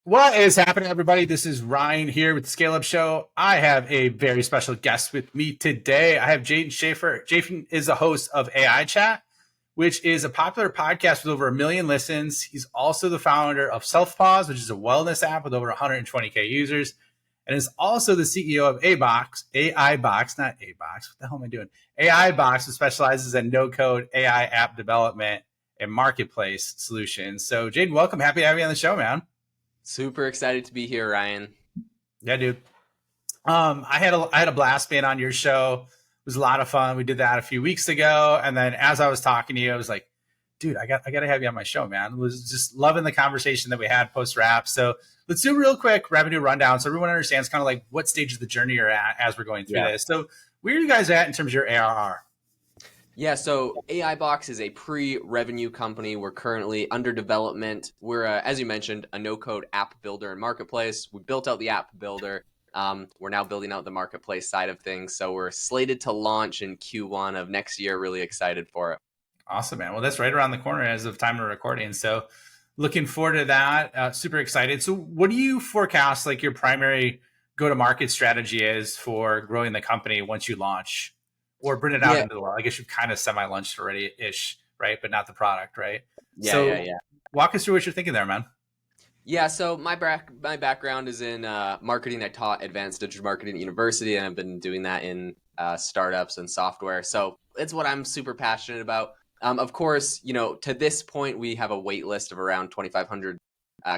What is happening, everybody? This is Ryan here with the Scale Up Show. I have a very special guest with me today. I have Jaeden Schafer. Jaeden is the host of AI Chat, which is a popular podcast with over 1 million listens. He's also the founder of Self-Pause, which is a wellness app with over 120K users, and is also the CEO of AI Box, not A Box. What the hell am I doing? AI Box, which specializes in no-code AI app development and marketplace solutions. So, Jaeden, welcome. Happy to have you on the show, man. Super excited to be here, Ryan. Yeah, dude. I had a blast being on your show. It was a lot of fun. We did that a few weeks ago, and then as I was talking to you, I was like, "Dude, I got to have you on my show, man." I was just loving the conversation that we had post wrap. So let's do a real quick revenue rundown so everyone understands kind of like what stage of the journey you're at as we're going through this. So where are you guys at in terms of your ARR? Yeah, so AI Box is a pre-revenue company. We're currently under development. We're, as you mentioned, a no-code app builder and marketplace. We built out the app builder. We're now building out the marketplace side of things. So we're slated to launch in Q1 of next year. Really excited for it. Awesome, man. Well, that's right around the corner as of time of recording. So looking forward to that. Super excited. So what do you forecast like your primary go-to-market strategy is for growing the company once you launch or bring it out Yeah, into the world? I guess you've kind of semi-launched already-ish, right? But not the product, right? So yeah. walk us through what you're thinking there, man. Yeah, so my background is in marketing. I taught advanced digital marketing at university, and I've been doing that in startups and software. So it's what I'm super passionate about. Of course, to this point, we have a wait list of around 2,500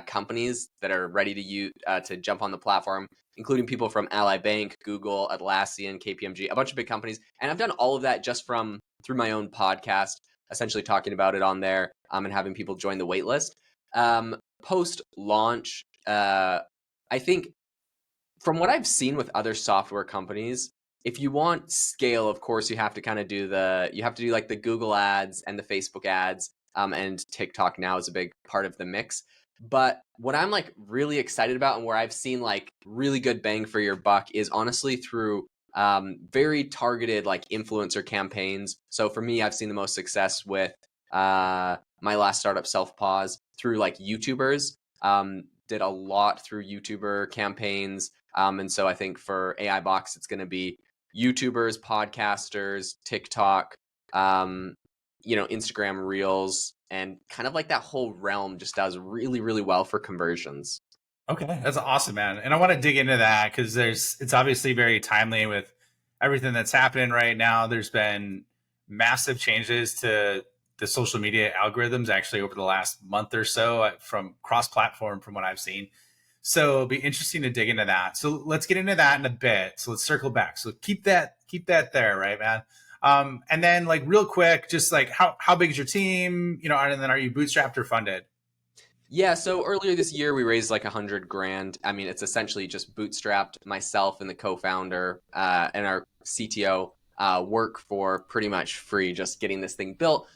companies that are ready to jump on the platform, including people from Ally Bank, Google, Atlassian, KPMG, a bunch of big companies. And I've done all of that just through my own podcast, essentially talking about it on there, and having people join the wait list. Post launch, I think from what I've seen with other software companies, if you want scale, of course, you have to do like the Google ads and the Facebook ads, and TikTok now is a big part of the mix. But what I'm like really excited about and where I've seen like really good bang for your buck is honestly through very targeted like influencer campaigns. So for me, I've seen the most success with my last startup, Self-Pause, through like YouTubers. Did a lot through YouTuber campaigns. And so I think for AI Box, it's going to be YouTubers, podcasters, TikTok, Instagram Reels, and kind of like that whole realm just does really, really well for conversions. Okay, that's awesome, man. And I want to dig into that because it's obviously very timely with everything that's happening right now. There's been massive changes to the social media algorithms actually over the last month or so from cross-platform from what I've seen. So it'll be interesting to dig into that. So let's get into that in a bit. So let's circle back. So keep that there, right, man? And then like real quick, just like how big is your team? And then are you bootstrapped or funded? Yeah, so earlier this year we raised like 100 grand. I mean, it's essentially just bootstrapped. Myself and the co-founder and our CTO work for pretty much free, just getting this thing built.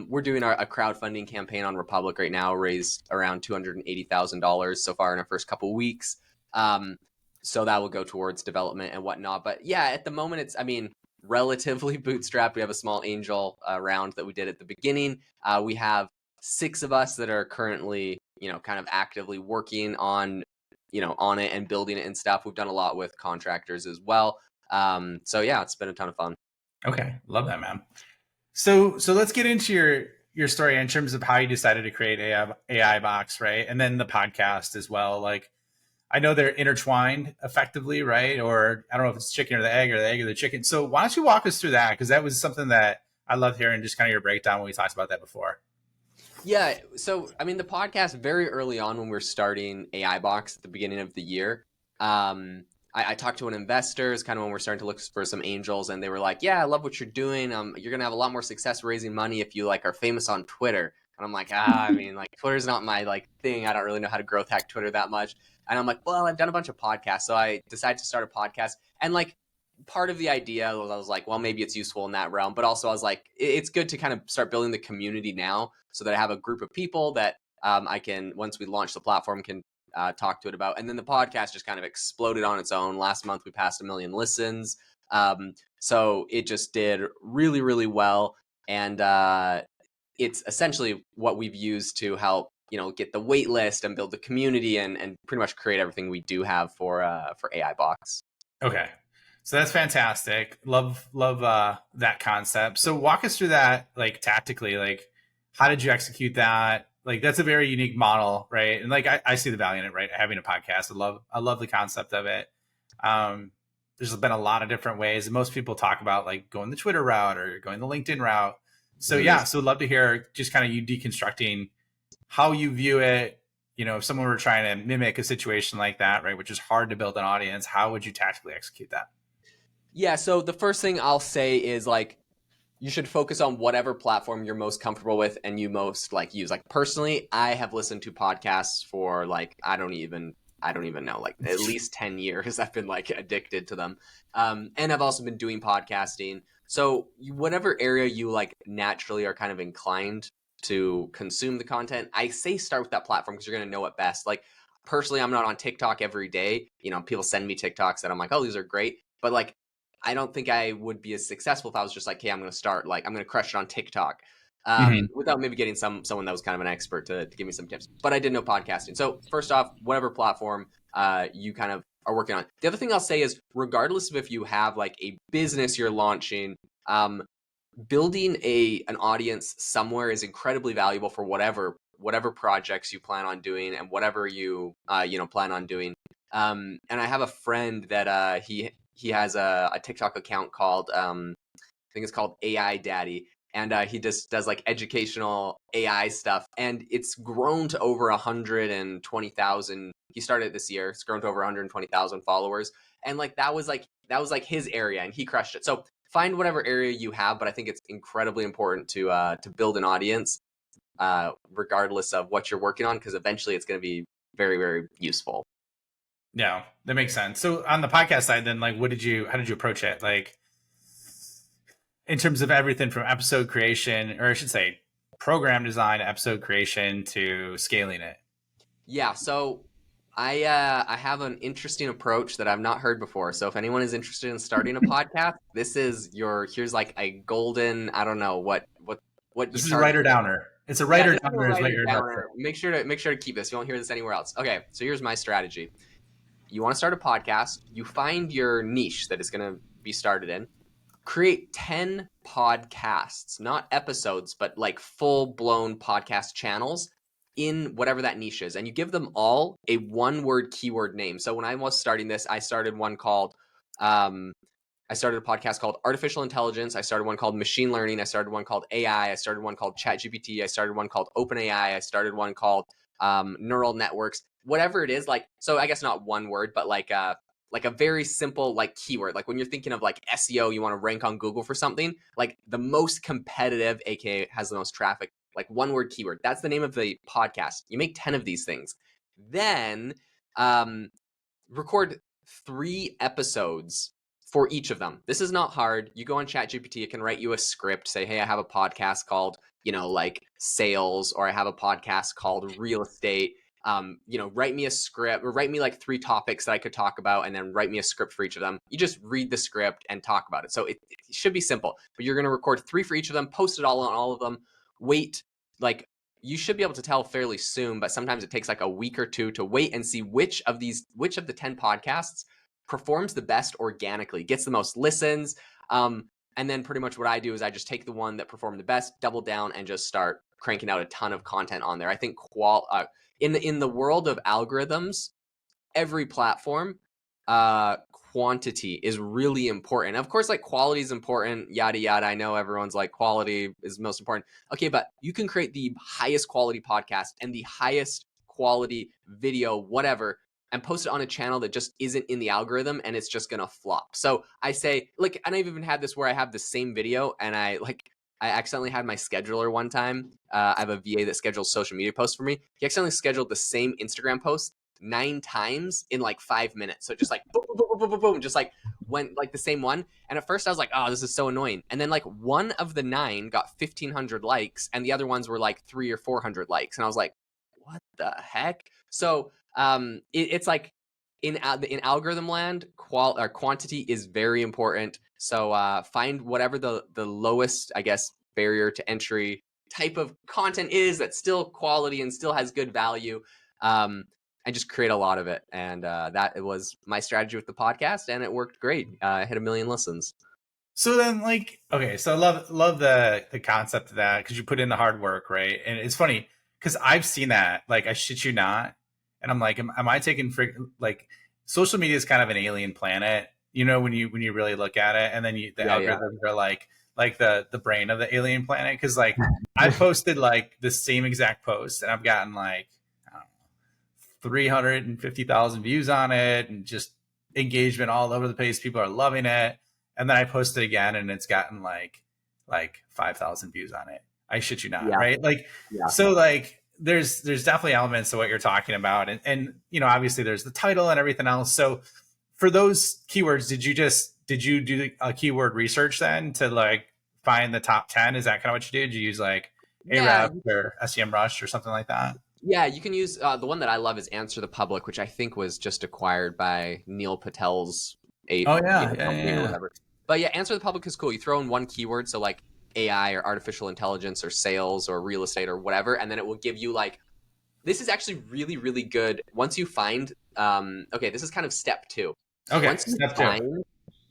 We're doing a crowdfunding campaign on Republic right now, raised around $280,000 so far in our first couple weeks. So that will go towards development and whatnot. But yeah, at the moment, I mean, relatively bootstrapped. We have a small angel round that we did at the beginning. We have 6 of us that are currently, kind of actively working on it and building it and stuff. We've done a lot with contractors as well. So yeah, it's been a ton of fun. Okay, love that, man. So let's get into your story in terms of how you decided to create AI Box, right? And then the podcast as well. Like I know they're intertwined effectively, right? Or I don't know if it's chicken or the egg or the egg or the chicken. So why don't you walk us through that? Because that was something that I loved hearing, just kind of your breakdown when we talked about that before. Yeah, so I mean, the podcast very early on when we were starting AI Box at the beginning of the year, I talked to an investors kind of when we're starting to look for some angels, and they were like, "Yeah, I love what you're doing. You're gonna have a lot more success raising money if you like are famous on Twitter." And I'm like, I mean, like Twitter's not my like thing. I don't really know how to growth hack Twitter that much. And I'm like, well, I've done a bunch of podcasts, so I decided to start a podcast. And like part of the idea was I was like, well, maybe it's useful in that realm, but also I was like, it's good to kind of start building the community now, so that I have a group of people that I can, once we launch the platform, can talk to it about. And then the podcast just kind of exploded on its own. Last month we passed 1 million listens, so it just did really, really well. And it's essentially what we've used to help get the wait list and build the community and pretty much create everything we do have for AI Box. Okay. So that's fantastic. Love that concept. So walk us through that, like tactically, like how did you execute that? Like that's a very unique model, right? And like I see the value in it, right? Having a podcast. I love the concept of it. There's been a lot of different ways. And most people talk about like going the Twitter route or going the LinkedIn route. So yeah, so love to hear just kind of you deconstructing how you view it. If someone were trying to mimic a situation like that, right, which is hard to build an audience, how would you tactically execute that? Yeah, so the first thing I'll say is like you should focus on whatever platform you're most comfortable with and you most like use. Like personally, I have listened to podcasts for like I don't even know, like at least 10 years. I've been like addicted to them. And I've also been doing podcasting. So whatever area you like naturally are kind of inclined to consume the content, I say start with that platform because you're going to know it best. Like personally, I'm not on TikTok every day. People send me TikToks that I'm like, oh, these are great. But like, I don't think I would be as successful if I was just like, hey, I'm going to start, like, I'm going to crush it on TikTok without maybe getting someone that was kind of an expert to give me some tips. But I did know podcasting. So first off, whatever platform you kind of are working on. The other thing I'll say is regardless of if you have like a business you're launching, building an audience somewhere is incredibly valuable for whatever projects you plan on doing and whatever you plan on doing. And I have a friend that he has a TikTok account called I think it's called AI Daddy, and he just does like educational AI stuff, and it's grown to over 120,000. He started it this year. It's grown to over 120,000 followers, and like that was like his area, and he crushed it. So find whatever area you have, but I think it's incredibly important to build an audience, regardless of what you're working on, because eventually it's going to be very, very useful. Yeah, that makes sense. So on the podcast side, then, like, how did you approach it? Like, in terms of everything from episode creation, or I should say, program design, episode creation to scaling it. Yeah, so I have an interesting approach that I've not heard before. So if anyone is interested in starting a podcast, here's like a golden, I don't know what you This is a start. writer downer. It's a Yeah, writer this is a downer is what writer you're about to say. downer. Make sure to keep this. You won't hear this anywhere else. Okay, so here's my strategy. You want to start a podcast, you find your niche that is going to be started in. Create 10 podcasts, not episodes, but like full-blown podcast channels in whatever that niche is. And you give them all a one-word keyword name. So when I was starting this, I started I started a podcast called Artificial Intelligence. I started one called Machine Learning. I started one called AI. I started one called ChatGPT. I started one called OpenAI. I started one called neural networks. Whatever it is, like, so I guess not one word, but like a very simple like keyword. Like when you're thinking of like SEO, you want to rank on Google for something, like the most competitive, aka has the most traffic, like one word keyword. That's the name of the podcast. You make 10 of these things. Then record 3 episodes for each of them. This is not hard. You go on ChatGPT, it can write you a script, say, hey, I have a podcast called, like sales, or I have a podcast called real estate. Write me a script, or write me like 3 topics that I could talk about, and then write me a script for each of them. You just read the script and talk about it. So it should be simple, but you're going to record 3 for each of them, post it all on all of them, wait, like, you should be able to tell fairly soon, but sometimes it takes like a week or 2 to wait and see which of the 10 podcasts performs the best organically, gets the most listens. And then pretty much what I do is I just take the one that performed the best, double down, and just start cranking out a ton of content on there. I think in the world of algorithms, every platform, quantity is really important. Of course, like quality is important, yada yada. I know everyone's like quality is most important. Okay, but you can create the highest quality podcast and the highest quality video, whatever, and post it on a channel that just isn't in the algorithm, and it's just gonna flop. So I say, like, and I've even had this where I have the same video and I accidentally had my scheduler one time. I have a VA that schedules social media posts for me. He accidentally scheduled the same Instagram post 9 times in like 5 minutes. So just like boom, boom, boom, boom, boom, boom, just like went like the same one. And at first I was like, oh, this is so annoying. And then like one of the 9 got 1,500 likes, and the other ones were like 300 or 400 likes. And I was like, what the heck? So it's like in algorithm land, quantity is very important. So find whatever the lowest, I guess, barrier to entry type of content is that's still quality and still has good value. And just create a lot of it. And that it was my strategy with the podcast, and it worked great. I hit 1 million listens. So then, like, okay, so I love the concept of that because you put in the hard work, right? And it's funny because I've seen that, like, I shit you not, and I'm like, am I taking like social media is kind of an alien planet, you know, when you really look at it, and then the algorithms are like the brain of the alien planet because like I've posted like the same exact post and I've gotten like I don't know, 350,000 views on it and just engagement all over the place. People are loving it. And then I post it again and it's gotten like 5,000 views on it. I shit you not. Yeah. Right. Like, Yeah. so like there's definitely elements of what you're talking about. And, you know, obviously there's the title and everything else. So for those keywords, did you do a keyword research then to like find the top 10? Is that kind of what you did? Did you use like Yeah. Ahrefs or SEMrush or something like that? Yeah, you can use the one that I love is Answer the Public, which I think was just acquired by Neil Patel's company or whatever. But yeah, Answer the Public is cool. You throw in one keyword, so like AI or artificial intelligence or sales or real estate or whatever, and then it will give you like, this is actually really, really good. Once you find, okay, this is kind of step 2. Okay,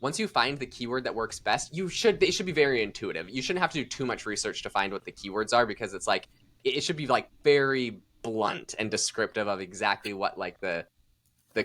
Once you find the keyword that works best, it should be very intuitive. You shouldn't have to do too much research to find what the keywords are because it's like, it should be like very blunt and descriptive of exactly what like the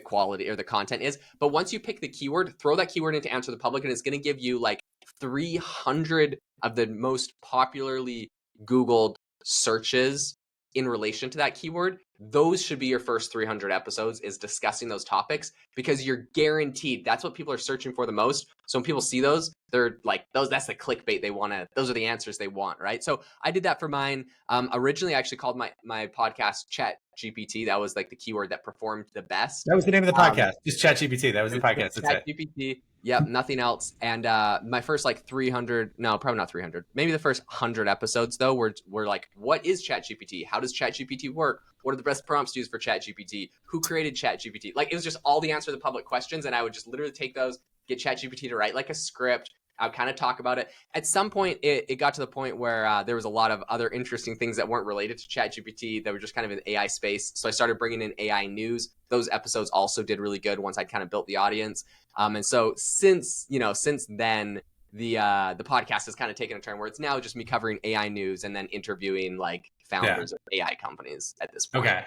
quality or the content is. But once you pick the keyword, throw that keyword into Answer the Public, and it's going to give you like 300 of the most popularly Googled searches in relation to that keyword. Those should be your first 300 episodes, is discussing those topics, because you're guaranteed that's what people are searching for the most. So when people see those, they're like, that's the clickbait they want to, those are the answers they want, right? So I did that for mine. Originally I actually called my podcast ChatGPT. That was like the keyword that performed the best. That was the name of the podcast. Just ChatGPT. That was the podcast. That's it. ChatGPT. Yep, nothing else. And my first like 300, no, probably not 300. Maybe the first 100 episodes though were like, what is ChatGPT? How does ChatGPT work? What are the best prompts to use for ChatGPT? Who created ChatGPT? Like, it was just all the Answer the Public questions, and I would just literally take those, get ChatGPT to write like a script. I would kind of talk about it. At some point, it got to the point where there was a lot of other interesting things that weren't related to ChatGPT that were just kind of in the AI space. So I started bringing in AI news. Those episodes also did really good once I kind of built the audience. And so since then, the podcast has kind of taken a turn where it's now just me covering AI news and then interviewing like founders of AI companies at this point. Okay.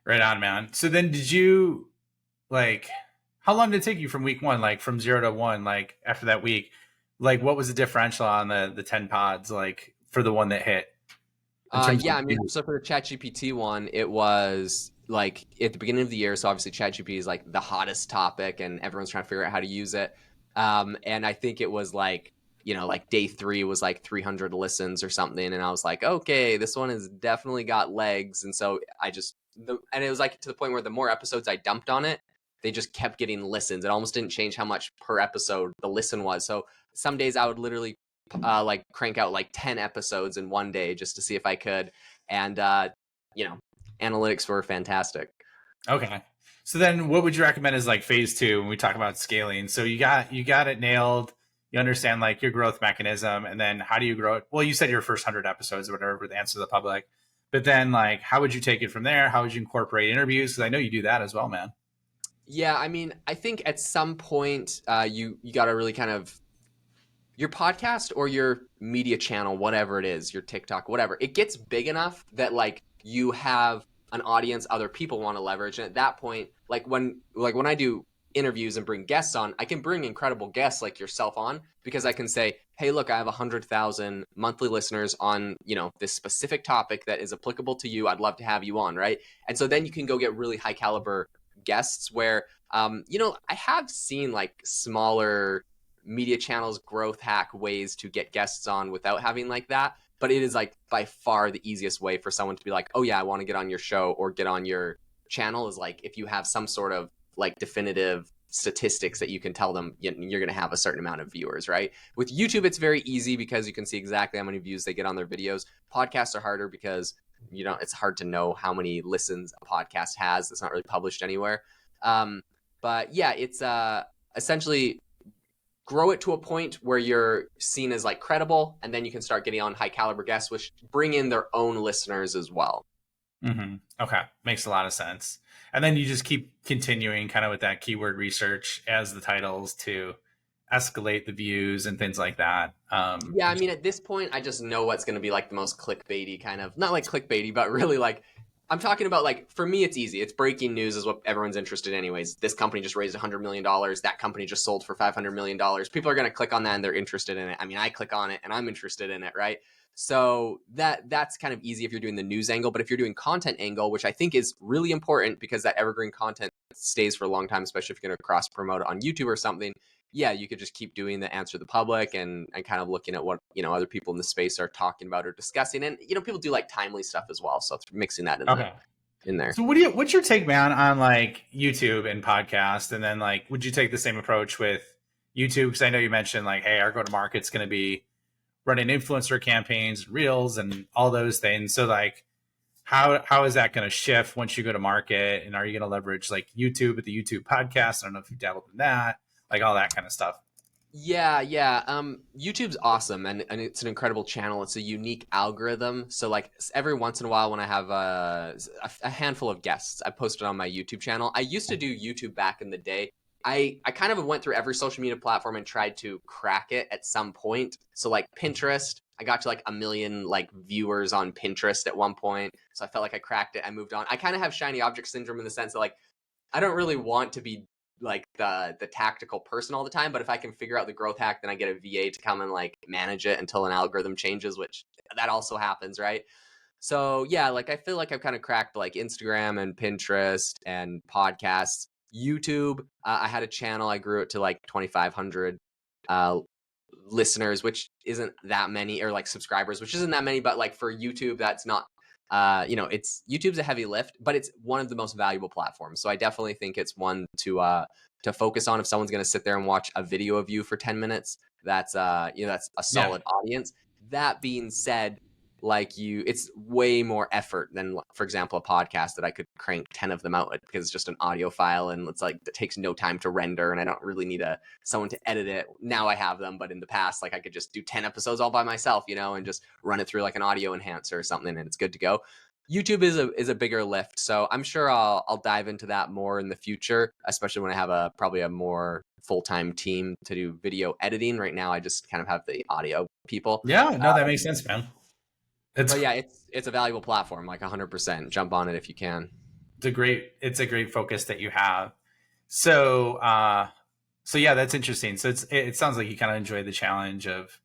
Right on, man. So then did you like, how long did it take you from week 1, like from 0 to 1, like after that week? Like, what was the differential on the 10 pods, like for the one that hit? Yeah, I mean, so for the ChatGPT one, it was like at the beginning of the year. So obviously ChatGPT is like the hottest topic and everyone's trying to figure out how to use it. And I think it was like, like day 3 was like 300 listens or something. And I was like, okay, this one has definitely got legs. And so and it was like to the point where the more episodes I dumped on it, they just kept getting listens. It almost didn't change how much per episode the listen was. So some days I would literally like crank out like 10 episodes in one day just to see if I could. And, analytics were fantastic. Okay. So then what would you recommend as like phase 2 when we talk about scaling? So you got it nailed. You understand like your growth mechanism, and then how do you grow it? Well, you said your first 100 episodes or whatever with Answer the Public, but then like, how would you take it from there? How would you incorporate interviews? Because I know you do that as well, man. Yeah. I mean, I think at some point you got to really kind of, your podcast or your media channel, whatever it is, your TikTok, whatever, it gets big enough that like you have an audience other people want to leverage. And at that point, like when I do interviews and bring guests on, I can bring incredible guests like yourself on, because I can say, hey, look, I have 100,000 monthly listeners on, this specific topic that is applicable to you. I'd love to have you on. Right. And so then you can go get really high caliber guests where, I have seen like smaller media channels growth hack ways to get guests on without having like that. But it is like by far the easiest way for someone to be like, oh yeah, I want to get on your show or get on your channel, is like if you have some sort of like definitive statistics that you can tell them you're going to have a certain amount of viewers, right? With YouTube, it's very easy because you can see exactly how many views they get on their videos. Podcasts are harder because it's hard to know how many listens a podcast has. It's not really published anywhere. But yeah, it's essentially grow it to a point where you're seen as like credible, and then you can start getting on high caliber guests, which bring in their own listeners as well. Okay, makes a lot of sense. And then you just keep continuing kind of with that keyword research as the titles to escalate the views and things like that. Yeah, I mean, at this point, I just know what's going to be like the most clickbaity kind of, not like clickbaity, but really like, I'm talking about like, for me, it's easy. It's breaking news is what everyone's interested in anyways. This company just raised $100 million. That company just sold for $500 million. People are going to click on that and they're interested in it. I mean, I click on it and I'm interested in it, right? So that's kind of easy if you're doing the news angle. But if you're doing content angle, which I think is really important because that evergreen content stays for a long time, especially if you're going to cross promote it on YouTube or something, yeah, you could just keep doing the answer the public and kind of looking at what, other people in the space are talking about or discussing. And, people do like timely stuff as well. So mixing that okay. in there. So what's your take, man, on like YouTube and podcast? And then like, would you take the same approach with YouTube? Because I know you mentioned like, hey, our go-to-market's going to be running influencer campaigns, reels, and all those things. So like, how is that going to shift once you go to market? And are you going to leverage like YouTube with the YouTube podcast? I don't know if you've dabbled in that, like all that kind of stuff. Yeah. YouTube's awesome and it's an incredible channel. It's a unique algorithm. So like every once in a while when I have a handful of guests, I post it on my YouTube channel. I used to do YouTube back in the day. I kind of went through every social media platform and tried to crack it at some point. So like Pinterest, I got to like 1 million like viewers on Pinterest at one point. So I felt like I cracked it. I moved on. I kind of have shiny object syndrome in the sense that like I don't really want to be like the tactical person all the time, but if I can figure out the growth hack, then I get a VA to come and like manage it until an algorithm changes, which that also happens, right? So yeah, like I feel like I've kind of cracked like Instagram and Pinterest and podcasts. YouTube, I had a channel, I grew it to like 2,500 uh, listeners, which isn't that many, or like subscribers, which isn't that many, but like for YouTube, that's not it's YouTube's a heavy lift, but it's one of the most valuable platforms. So I definitely think it's one to focus on if someone's going to sit there and watch a video of you for 10 minutes. That's that's a solid audience. That being said, it's way more effort than, for example, a podcast that I could crank 10 of them out because it's just an audio file and it's like it takes no time to render and I don't really need someone to edit it. Now I have them, but in the past, like I could just do 10 episodes all by myself, and just run it through like an audio enhancer or something and it's good to go. YouTube is a bigger lift, so I'm sure I'll dive into that more in the future, especially when I have probably a more full-time team to do video editing. Right now I just kind of have the audio people. Yeah, no, that makes sense, man. But yeah, it's a valuable platform, like 100%. Jump on it if you can. It's a great focus that you have. So so yeah, that's interesting. So it sounds like you kind of enjoy the challenge of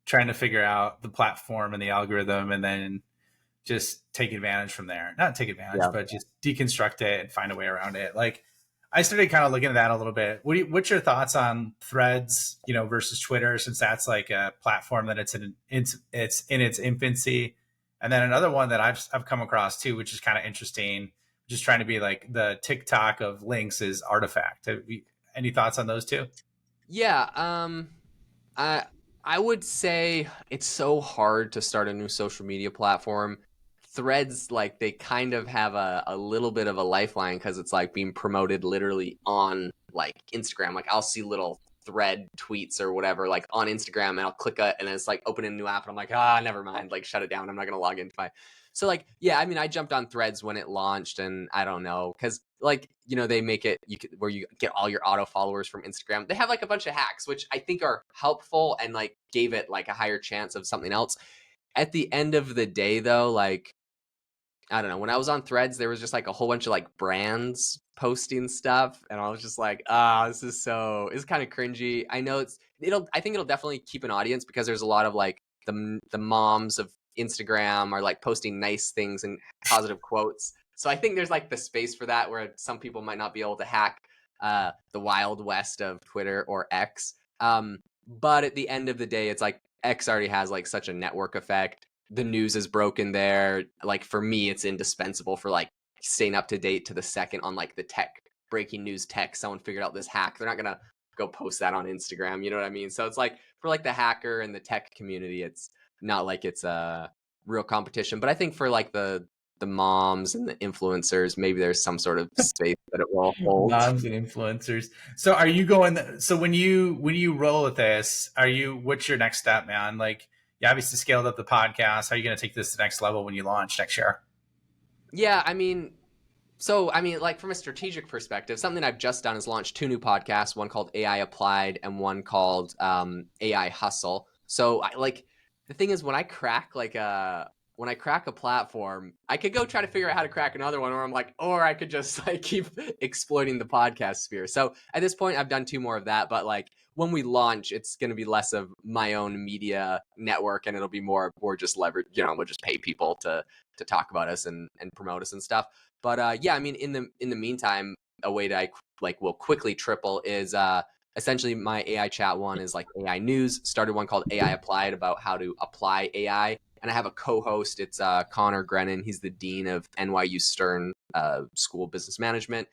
trying to figure out the platform and the algorithm and then just take advantage from there. Not take advantage, but just deconstruct it and find a way around it. Like I started kind of looking at that a little bit. What's your thoughts on Threads, versus Twitter, since that's like a platform that it's in its infancy, and then another one that I've come across too, which is kind of interesting, just trying to be like the TikTok of links, is Artifact. Any thoughts on those two? Yeah, I I would say it's so hard to start a new social media platform. Threads, like they kind of have a little bit of a lifeline because it's like being promoted literally on like Instagram. Like I'll see little thread tweets or whatever like on Instagram and I'll click it and it's like open a new app and I'm like, never mind, like shut it down. I'm not gonna log into my so like yeah, I mean I jumped on Threads when it launched and I don't know because like they make it where you get all your auto followers from Instagram. They have like a bunch of hacks which I think are helpful and like gave it like a higher chance of something else. At the end of the day though, like I don't know. When I was on Threads, there was just like a whole bunch of like brands posting stuff, and I was just like, it's kind of cringy. I know I think it'll definitely keep an audience because there's a lot of like the moms of Instagram are like posting nice things and positive quotes. So I think there's like the space for that where some people might not be able to hack the wild west of Twitter or X. But at the end of the day, it's like X already has like such a network effect. The news is broken there. Like for me, it's indispensable for like staying up to date to the second on like the breaking news tech. Someone figured out this hack. They're not gonna go post that on Instagram. You know what I mean? So it's like for like the hacker and the tech community, it's not like it's a real competition. But I think for like the the moms and the influencers, maybe there's some sort of space that it will hold. Moms and influencers. So are you going, so when you roll with this, what's your next step, man? Like, you obviously scaled up the podcast. How are you going to take this to the next level when you launch next year? Yeah, like from a strategic perspective, something I've just done is launch 2 new podcasts, one called AI Applied and one called AI Hustle. So the thing is, when I crack a platform, I could go try to figure out how to crack another one, or I could just like keep exploiting the podcast sphere. So at this point, I've done 2 more of that, but like when we launch, it's going to be less of my own media network, and it'll be more just leverage. We'll just pay people to talk about us and promote us and stuff. But yeah, I mean, in the meantime, a way to will quickly triple is essentially my AI chat one is like AI news. Started one called AI Applied about how to apply AI, and I have a co-host. It's Connor Grennan. He's the dean of NYU Stern School of Business Management.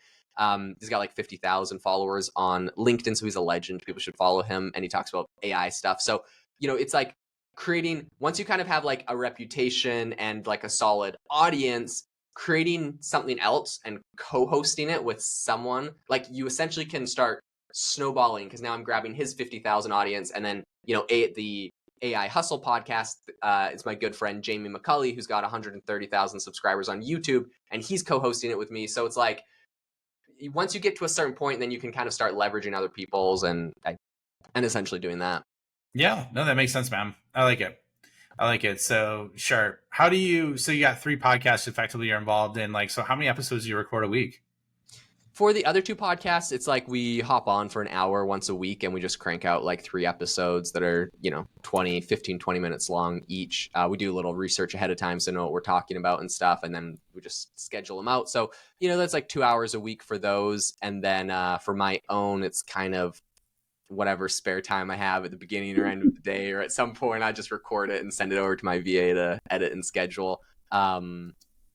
He's got like 50,000 followers on LinkedIn, so he's a legend. People should follow him, and he talks about AI stuff. So it's like creating, once you kind of have like a reputation and like a solid audience, creating something else and co-hosting it with someone, like you essentially can start snowballing, because now I'm grabbing his 50,000 audience, and then the AI Hustle podcast, it's my good friend Jamie McCulley, who's got 130,000 subscribers on YouTube, and he's co-hosting it with me. So it's like, once you get to a certain point, then you can kind of start leveraging other people's and essentially doing that. Yeah, no, that makes sense, man. I like it. I like it. So sure. So you got 3 podcasts effectively you're involved in. Like, so how many episodes do you record a week? For the other 2 podcasts, it's like we hop on for an hour once a week, and we just crank out like 3 episodes that are, 20 minutes long each. We do a little research ahead of time so know what we're talking about and stuff, and then we just schedule them out. So, that's like 2 hours a week for those. And then for my own, it's kind of whatever spare time I have at the beginning or end of the day, or at some point I just record it and send it over to my VA to edit and schedule.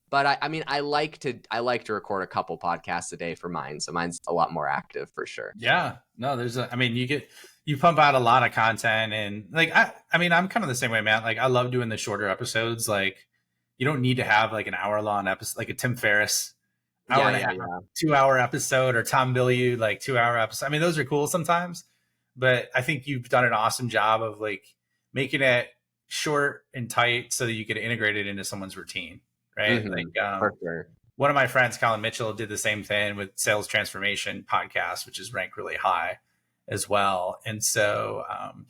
But I mean, I like to record a couple podcasts a day for mine, so mine's a lot more active for sure. Yeah, no, you pump out a lot of content, and like, I mean, I'm kind of the same way, man. Like, I love doing the shorter episodes. Like, you don't need to have like an hour long episode, like a Tim Ferriss hour and a half, 2 hour episode, or Tom Bilyeu, like 2 hour episode. I mean, those are cool sometimes, but I think you've done an awesome job of like making it short and tight so that you could integrate it into someone's routine. Right. Mm-hmm. Like, For sure. One of my friends, Colin Mitchell, did the same thing with Sales Transformation Podcast, which is ranked really high as well. And so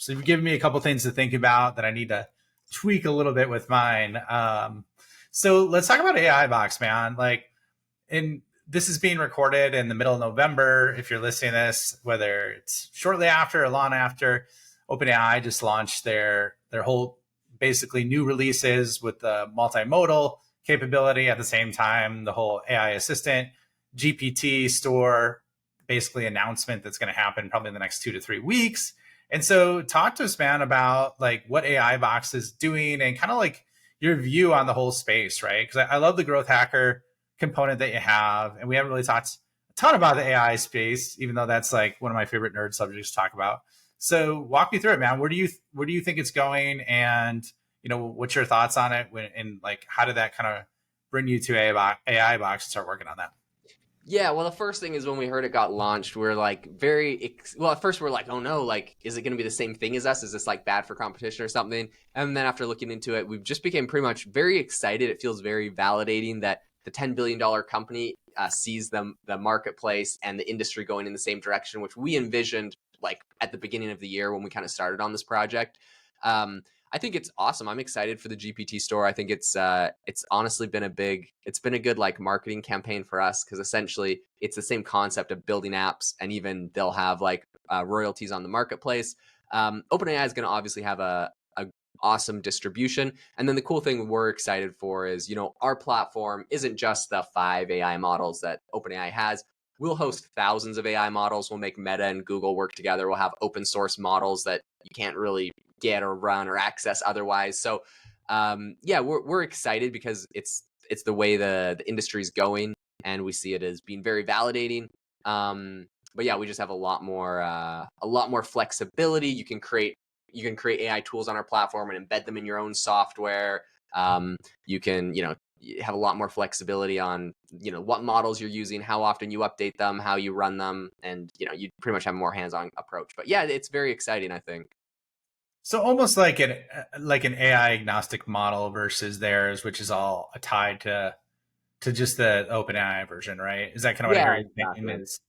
you've given me a couple things to think about that I need to tweak a little bit with mine. So let's talk about AI Box, man. Like, and this is being recorded in the middle of November. If you're listening to this, whether it's shortly after or long after, OpenAI just launched their whole basically new releases with the multimodal capability. At the same time, the whole AI assistant GPT store basically announcement that's going to happen probably in the next 2 to 3 weeks. And so talk to us, man, about like what AI Box is doing and kind of like your view on the whole space, right? Because I love the growth hacker component that you have, and we haven't really talked a ton about the AI space, even though that's like one of my favorite nerd subjects to talk about. So walk me through it, man. Where do you think it's going, and what's your thoughts on it? And like, how did that kind of bring you to AI Box and start working on that? Yeah, well, the first thing is when we heard it got launched, we are like at first we're like, oh no, like, is it going to be the same thing as us? Is this like bad for competition or something? And then after looking into it, we've just became pretty much very excited. It feels very validating that the $10 billion company sees the marketplace and the industry going in the same direction, which we envisioned like at the beginning of the year when we kind of started on this project. I think it's awesome. I'm excited for the GPT store. I think it's honestly been a good like marketing campaign for us, because essentially it's the same concept of building apps, and even they'll have like royalties on the marketplace. OpenAI is going to obviously have a awesome distribution. And then the cool thing we're excited for is, our platform isn't just the 5 AI models that OpenAI has. We'll host thousands of AI models. We'll make Meta and Google work together. We'll have open source models that you can't really get or run or access otherwise. So yeah, we're excited because it's the way the industry is going, and we see it as being very validating. But yeah, we just have a lot more flexibility. You can create AI tools on our platform and embed them in your own software. You can you have a lot more flexibility on, what models you're using, how often you update them, how you run them, and you pretty much have a more hands-on approach. But yeah, it's very exciting, I think. So almost like an AI agnostic model versus theirs, which is all tied to just the OpenAI version, right? Is that kind of what I hear Yeah, you saying? exactly. Is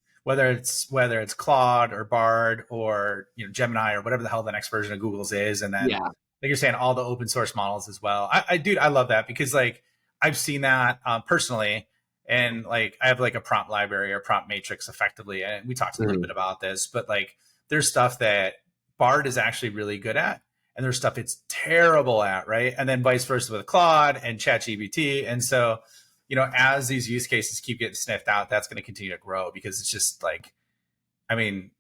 whether it's Claude or Bard or Gemini or whatever the hell the next version of Google's is, and then Yeah. like you're saying, all the open source models as well. Dude, I love that because like I've seen that personally, and like I have like a prompt library or prompt matrix effectively, and we talked a little bit Mhm. about this, but like there's stuff that Bard is actually really good at, and there's stuff it's terrible at, right? And then vice versa with Claude and ChatGPT, and so as these use cases keep getting sniffed out, that's going to continue to grow because it's just like, I mean,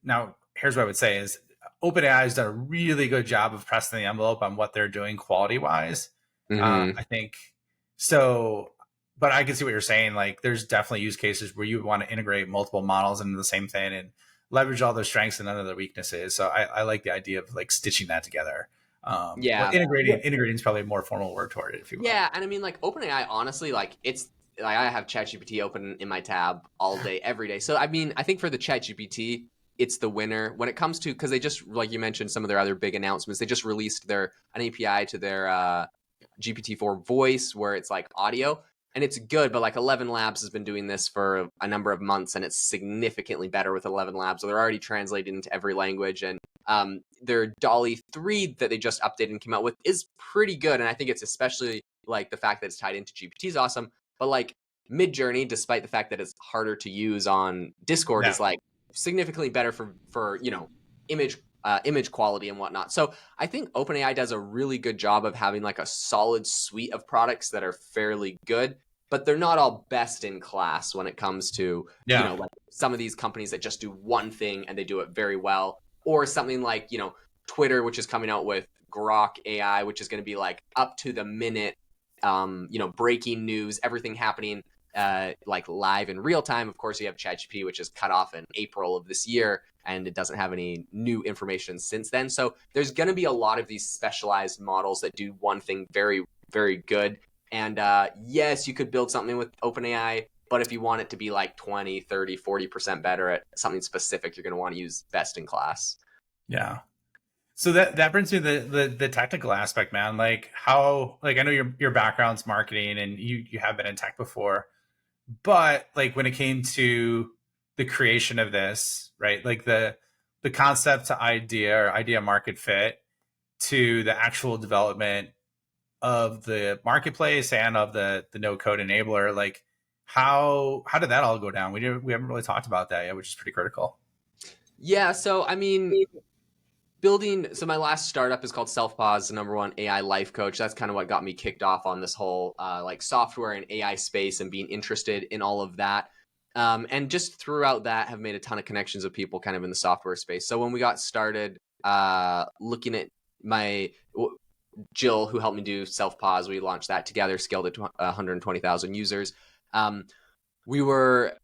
now here's what I would say is OpenAI has done a really good job of pressing the envelope on what they're doing quality wise. Mhm. I think so, but I can see what you're saying. Like, there's definitely use cases where you want to integrate multiple models into the same thing and leverage all their strengths and none of their weaknesses. So I like the idea of like stitching that together. Well, Yeah. integrating is probably a more formal word toward it, if you will. Yeah, and I mean, like OpenAI, honestly, like it's like I have ChatGPT open in my tab all day, every day. So I mean, I think for the ChatGPT, it's the winner when it comes to, because they just, like you mentioned, some of their other big announcements. They just released an API to their GPT-4 voice where it's like audio, and it's good. But like 11 Labs has been doing this for a number of months, and it's significantly better with 11 Labs. So they're already translated into every language, and their Dolly 3 that they just updated and came out with is pretty good. And I think it's especially like the fact that it's tied into GPT is awesome. But like Midjourney, despite the fact that it's harder to use on Discord, Yeah. is like significantly better for image quality and whatnot. So I think OpenAI does a really good job of having like a solid suite of products that are fairly good, but they're not all best in class when it comes to, Yeah. like some of these companies that just do one thing and they do it very well, or something like, Twitter, which is coming out with Grok AI, which is going to be like up to the minute, breaking news, everything happening like live in real time. Of course, you have ChatGPT, which is cut off in April of this year, and it doesn't have any new information since then. So there's going to be a lot of these specialized models that do one thing very, very good. And yes, you could build something with OpenAI, but if you want it to be like 20, 30, 40% better at something specific, you're going to want to use best in class. Yeah. So that brings me to the technical aspect, man. Like how, like I know your background's marketing and you have been in tech before, but like when it came to the creation of this, right? Like the concept to idea or idea market fit to the actual development of the marketplace and of the no code enabler, like how did that all go down? We haven't really talked about that yet, which is pretty critical. Yeah, so I mean, so my last startup is called SelfPause, the number one AI life coach. That's kind of what got me kicked off on this whole like software and AI space and being interested in all of that. And just throughout that, have made a ton of connections with people kind of in the software space. So when we got started, looking at my Jill, who helped me do SelfPause, we launched that together, scaled it to 120,000 users. We were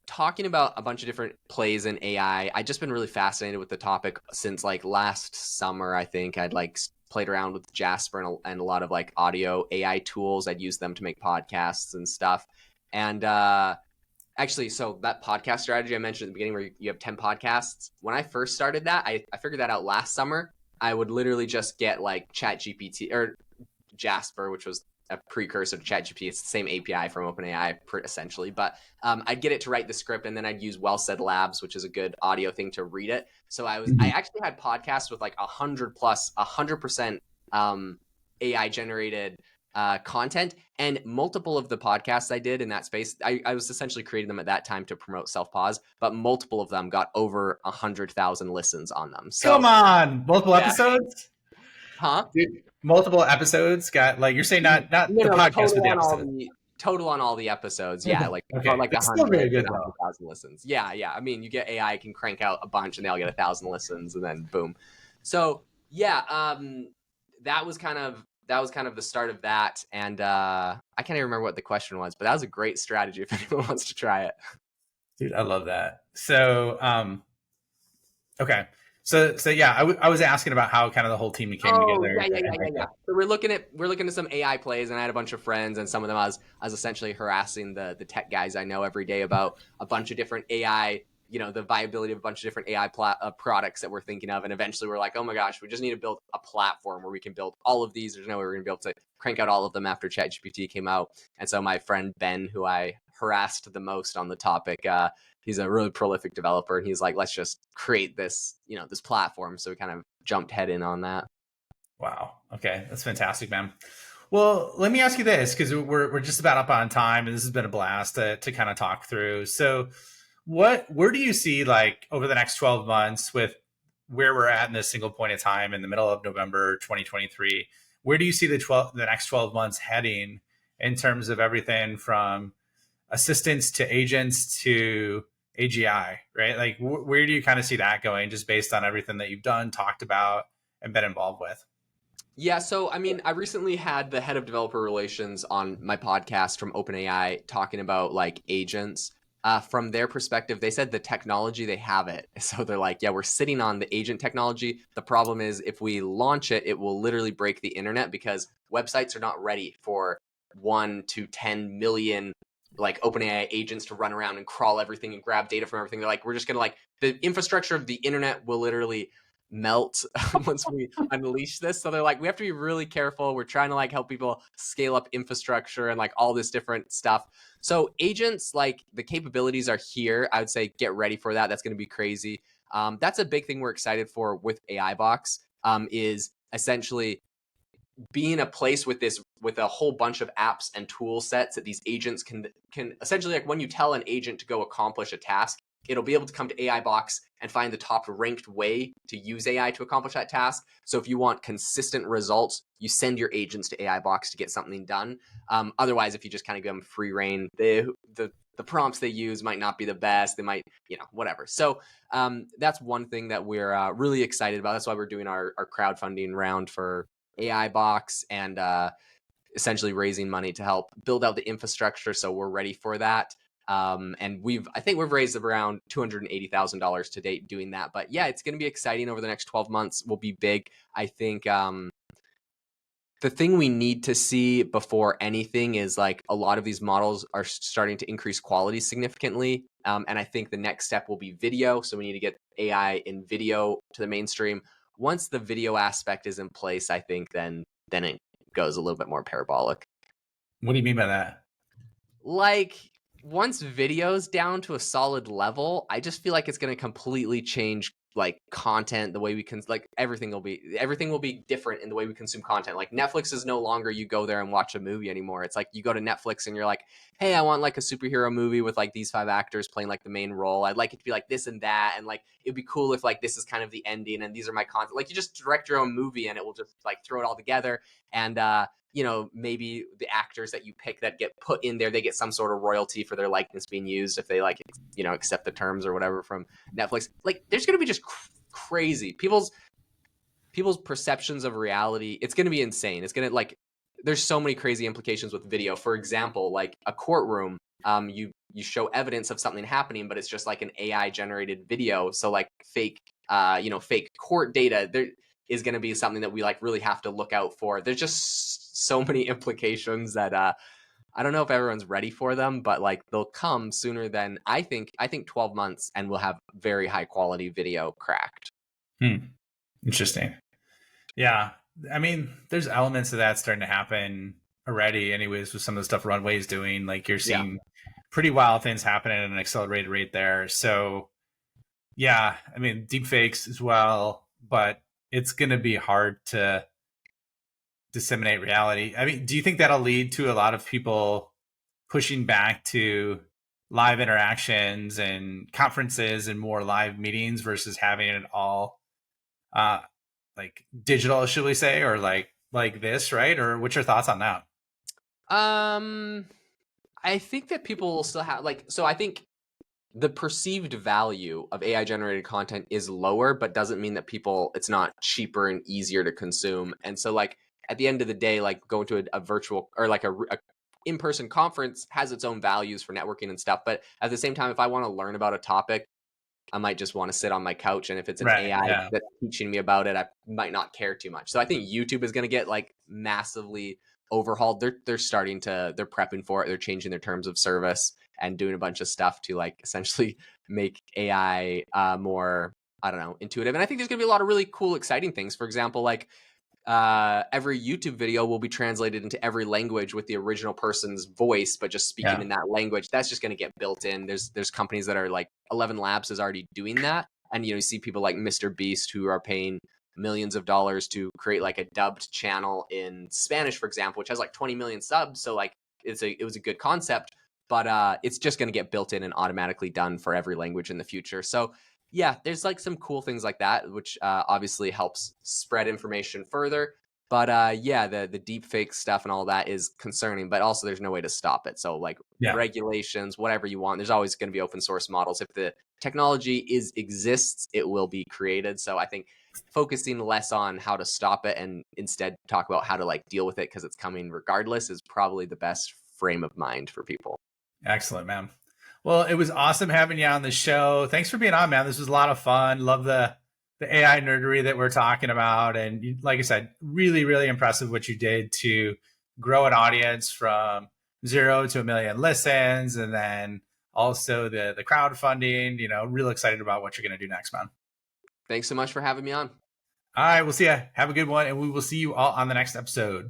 talking about a bunch of different plays in AI. I just been really fascinated with the topic since like last summer. I think I'd like played around with Jasper and a lot of like audio AI tools. I'd use them to make podcasts and stuff. And actually, so that podcast strategy I mentioned at the beginning, where you have 10 podcasts, when I first started that, I figured that out last summer. I would literally just get like Chat GPT or Jasper, which was a precursor to ChatGPT. It's the same API from OpenAI, essentially. But I'd get it to write the script, and then I'd use Well Said Labs, which is a good audio thing to read it. So I actually had podcasts with like 100% AI generated content, and multiple of the podcasts I did in that space, I was essentially creating them at that time to promote SelfPause, but multiple of them got over 100,000 listens on them. Come So on, multiple yeah, episodes. huh? Dude, multiple episodes got like you're saying not No, the no, podcast but the episode. total on all the episodes. Yeah, like about Okay, like that's still very 100 and good a though. 100,000 listens. Yeah, yeah. I mean, you get AI can crank out a bunch, and they all get 1,000 listens, and then boom. So yeah, that was kind of the start of that, and I can't even remember what the question was, but that was a great strategy if anyone wants to try it. Dude, I love that. So okay, So yeah, I was asking about how kind of the whole team came Oh together yeah, yeah, and yeah, yeah, like yeah. that. So we're looking at some AI plays, and I had a bunch of friends, and some of them I was essentially harassing the tech guys I know every day about a bunch of different AI, the viability of a bunch of different AI products that we're thinking of, and eventually we're like, oh my gosh, we just need to build a platform where we can build all of these. There's no way we're gonna be able to crank out all of them after ChatGPT came out, and so my friend Ben, who I harassed the most on the topic, he's a really prolific developer, and he's like, let's just create this, this platform. So we kind of jumped head in on that. Wow. Okay, that's fantastic, man. Well, let me ask you this because we're just about up on time, and this has been a blast to kind of talk through. So, where do you see like over the next 12 months with where we're at in this single point of time in the middle of November 2023? Where do you see the next 12 months heading in terms of everything from assistants to agents to AGI, right? Like, where do you kind of see that going, just based on everything that you've done, talked about, and been involved with? Yeah, so I mean, I recently had the head of developer relations on my podcast from OpenAI talking about like agents. From their perspective, they said the technology they have it. So they're like, yeah, we're sitting on the agent technology. The problem is if we launch it, it will literally break the internet because websites are not ready for 1 to 10 million like OpenAI agents to run around and crawl everything and grab data from everything. They're like, we're just gonna like the infrastructure of the internet will literally melt once we unleash this. So they're like, we have to be really careful. We're trying to like help people scale up infrastructure and like all this different stuff. So agents, like the capabilities are here. I would say get ready for that. That's going to be crazy. That's a big thing we're excited for with AI Box. Is essentially being a place with a whole bunch of apps and tool sets that these agents can essentially, like when you tell an agent to go accomplish a task, it'll be able to come to AI Box and find the top ranked way to use AI to accomplish that task. So if you want consistent results, you send your agents to AI Box to get something done. Otherwise, if you just kind of give them free reign, the prompts they use might not be the best. They might, whatever. So that's one thing that we're really excited about. That's why we're doing our crowdfunding round for AI Box and essentially raising money to help build out the infrastructure. So we're ready for that. And I think we've raised around $280,000 to date doing that. But yeah, it's going to be exciting over the next 12 months. Will be big. I think the thing we need to see before anything is like a lot of these models are starting to increase quality significantly. And I think the next step will be video. So we need to get AI in video to the mainstream. Once the video aspect is in place, I think then it goes a little bit more parabolic. What do you mean by that? Like once video's down to a solid level, I just feel like it's going to completely change like content, the way we can like everything will be different in the way we consume content. Like Netflix is no longer you go there and watch a movie anymore. It's like you go to Netflix and you're like, hey, I want like a superhero movie with like these 5 actors playing like the main role. I'd like it to be like this and that, and like it'd be cool if like this is kind of the ending and these are my content. Like you just direct your own movie and it will just like throw it all together. And maybe the actors that you pick that get put in there, they get some sort of royalty for their likeness being used if they like, accept the terms or whatever from Netflix. Like there's going to be just crazy people's perceptions of reality. It's going to be insane. It's going to like, there's so many crazy implications with video. For example, like a courtroom, you show evidence of something happening, but it's just like an AI generated video. So like fake court data. There is going to be something that we like really have to look out for. There's just so many implications that I don't know if everyone's ready for them, but like they'll come sooner than I think. I think 12 months and we'll have very high quality video cracked. Interesting. Yeah. I mean, there's elements of that starting to happen already, anyways, with some of the stuff Runway's doing. Like you're Yeah. seeing pretty wild things happening at an accelerated rate there. So, yeah, I mean, deep fakes as well, but it's going to be hard to disseminate reality. I mean, do you think that'll lead to a lot of people pushing back to live interactions and conferences and more live meetings versus having it all uh, like digital, should we say, or like this, right? Or what's your thoughts on that? Um, I think that people will still have like, so I think the perceived value of AI generated content is lower, but doesn't mean that it's not cheaper and easier to consume. And so like at the end of the day, like going to a virtual or like a in-person conference has its own values for networking and stuff. But at the same time, if I want to learn about a topic, I might just want to sit on my couch. And if it's an Right. AI Yeah. that's teaching me about it, I might not care too much. So I think YouTube is going to get like massively overhauled. They're starting to, they're prepping for it. They're changing their terms of service and doing a bunch of stuff to like essentially make AI more, I don't know, intuitive. And I think there's going to be a lot of really cool, exciting things. For example, like every YouTube video will be translated into every language with the original person's voice, but just speaking Yeah. in that language. That's just going to get built in. There's companies that are like 11 Labs is already doing that, and you see people like Mr. Beast who are paying millions of dollars to create like a dubbed channel in Spanish, for example, which has like 20 million subs. So like it was a good concept, but it's just going to get built in and automatically done for every language in the future. So yeah, there's like some cool things like that, which obviously helps spread information further. But yeah, the deep fake stuff and all that is concerning, but also there's no way to stop it. So like Yeah. regulations, whatever you want, there's always going to be open source models. If the technology exists, it will be created. So I think focusing less on how to stop it and instead talk about how to like deal with it because it's coming regardless is probably the best frame of mind for people. Excellent, man. Well, it was awesome having you on the show. Thanks for being on, man. This was a lot of fun. Love the AI nerdery that we're talking about. And like I said, really, really impressive what you did to grow an audience from 0 to 1 million listens. And then also the crowdfunding, real excited about what you're going to do next, man. Thanks so much for having me on. All right. We'll see you. Have a good one. And we will see you all on the next episode.